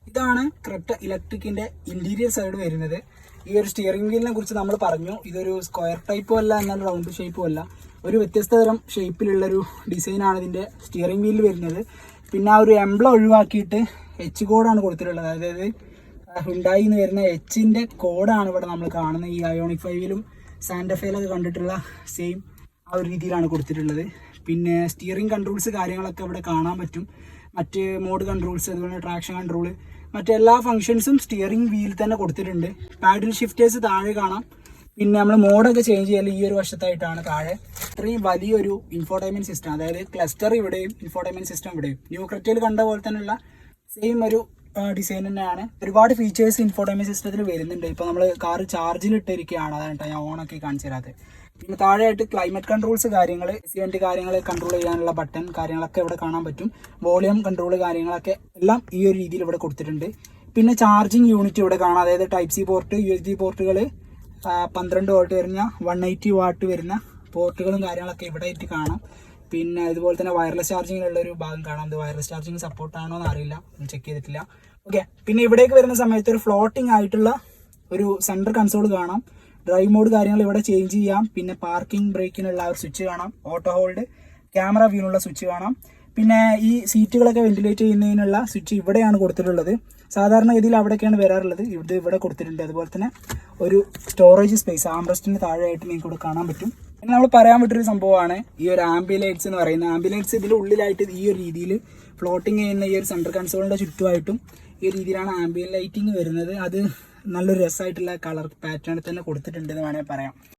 ഇതാണ് Creta ഇലക്ട്രിക്കിന്റെ interior side വരുന്നത്. ഈ ഒരു സ്റ്റിയറിംഗ് വീലിനെ കുറിച്ച് നമ്മൾ പറഞ്ഞു. ഇതൊരു സ്ക്വയർ ടൈപ്പും അല്ല, എന്നാൽ റൗണ്ട് ഷേപ്പും അല്ല. ഒരു വ്യത്യസ്ത തരം ഷേപ്പിലുള്ളൊരു ഡിസൈനാണ് ഇതിൻ്റെ സ്റ്റിയറിംഗ് വീലിൽ വരുന്നത്. പിന്നെ ആ ഒരു എംബ്ലം ഒഴിവാക്കിയിട്ട് എച്ച് കോഡാണ് കൊടുത്തിട്ടുള്ളത്. അതായത് ഹുണ്ടായി എന്ന് വരുന്ന എച്ചിൻ്റെ കോഡാണ് ഇവിടെ നമ്മൾ കാണുന്നത്. ഈ അയോണിക് 5ലും സാന്റഫയിലൊക്കെ കണ്ടിട്ടുള്ള സെയിം ആ ഒരു രീതിയിലാണ് കൊടുത്തിട്ടുള്ളത്. പിന്നെ സ്റ്റിയറിംഗ് കൺട്രോൾസ് കാര്യങ്ങളൊക്കെ ഇവിടെ കാണാൻ പറ്റും. മറ്റ് മോഡ് കൺട്രോൾസ്, അതുപോലെ ട്രാക്ഷൻ കൺട്രോൾ, മറ്റെല്ലാ ഫംഗ്ഷൻസും സ്റ്റിയറിംഗ് വീലിൽ തന്നെ കൊടുത്തിട്ടുണ്ട്. പാഡിൽ ഷിഫ്റ്റേഴ്സ് താഴെ കാണാം. പിന്നെ നമ്മൾ മോഡൊക്കെ ചേഞ്ച് ചെയ്യാൻ ഈ ഒരു വശത്തായിട്ടാണ് താഴെ. ഇത്രയും വലിയൊരു ഇൻഫോർടൈൻമെന്റ് സിസ്റ്റം, അതായത് ക്ലസ്റ്റർ ഇവിടെയും ഇൻഫോർടൈൻമെന്റ് സിസ്റ്റം ഇവിടെയും ന്യൂ ക്രെറ്റയിൽ കണ്ട പോലെ തന്നെയുള്ള സെയിം ഒരു ഡിസൈൻ തന്നെയാണ്. ഒരുപാട് ഫീച്ചേഴ്സ് ഇൻഫോർടൈൻമെന്റ് സിസ്റ്റത്തിൽ വരുന്നുണ്ട്. ഇപ്പോൾ നമ്മൾ കാർ ചാർജിൽ ഇട്ടിരിക്കുകയാണ്, അതാണ് ഞാൻ ഓണൊക്കെ കാണിച്ചു തരാത്തത്. പിന്നെ താഴെയായിട്ട് ക്ലൈമറ്റ് കൺട്രോൾസ് കാര്യങ്ങൾ, AC കാര്യങ്ങൾ കൺട്രോൾ ചെയ്യാനുള്ള ബട്ടൺ കാര്യങ്ങളൊക്കെ ഇവിടെ കാണാൻ പറ്റും. വോളിയം കൺട്രോൾ കാര്യങ്ങളൊക്കെ എല്ലാം ഈ ഒരു രീതിയിൽ ഇവിടെ കൊടുത്തിട്ടുണ്ട്. പിന്നെ ചാർജിങ് യൂണിറ്റ് ഇവിടെ കാണാം. അതായത് ടൈപ്പ് C പോർട്ട്, USB പോർട്ടുകൾ, 12 വോൾട്ട് വരുന്ന 180 വാട്ട് വരുന്ന പോർട്ടുകളും കാര്യങ്ങളൊക്കെ ഇവിടെ ആയിട്ട് കാണാം. പിന്നെ അതുപോലെ തന്നെ വയർലെസ് ചാർജിങ്ങിലുള്ള ഒരു ഭാഗം കാണാം. ഇത് വയർലെസ് ചാർജിങ് സപ്പോർട്ട് ആണോ എന്ന് അറിയില്ല, ചെക്ക് ചെയ്തിട്ടില്ല. ഓക്കെ, പിന്നെ ഇവിടേക്ക് വരുന്ന സമയത്ത് ഒരു ഫ്ലോട്ടിംഗ് ആയിട്ടുള്ള ഒരു സെൻട്രൽ കൺസോൾ കാണാം. ഡ്രൈവ് മോഡ് കാര്യങ്ങൾ ഇവിടെ ചേഞ്ച് ചെയ്യാം. പിന്നെ പാർക്കിംഗ് ബ്രേക്കിനുള്ള ഒരു സ്വിച്ച് കാണാം. ഓട്ടോ ഹോൾഡ്, ക്യാമറ വ്യൂനുള്ള സ്വിച്ച് കാണാം. പിന്നെ ഈ സീറ്റുകളൊക്കെ വെന്റിലേറ്റ് ചെയ്യുന്നതിനുള്ള സ്വിച്ച് ഇവിടെയാണ് കൊടുത്തിട്ടുള്ളത്. സാധാരണ ഗതിയിൽ അവിടെയൊക്കെയാണ് വരാറുള്ളത്, ഇത് ഇവിടെ കൊടുത്തിട്ടുണ്ട്. അതുപോലെ തന്നെ ഒരു സ്റ്റോറേജ് സ്പേസ് ആംബ്രസ്റ്റിന് താഴെയായിട്ട് നിങ്ങൾക്ക് ഇവിടെ കാണാൻ പറ്റും. പിന്നെ നമ്മൾ പറയാൻ വിട്ടൊരു സംഭവമാണ് ഈ ഒരു ആംബിലൈറ്റ്സ് എന്ന് പറയുന്നത്. ആംബിലൈറ്റ്സ് ഇതിൻ്റെ ഉള്ളിലായിട്ട് ഈ ഒരു രീതിയിൽ ഫ്ലോട്ടിങ് ചെയ്യുന്ന ഈ ഒരു സെൻട്രൽ കൺസോളിൻ്റെ ചുറ്റുമായിട്ടും ഈ ഒരു രീതിയിലാണ് ആംബിയൻ ലൈറ്റിംഗ് വരുന്നത്. അത് നല്ലൊരു രസമായിട്ടുള്ള കളർ പാറ്റേണിൽ തന്നെ കൊടുത്തിട്ടുണ്ടെന്ന് വേണമെങ്കിൽ പറയാം.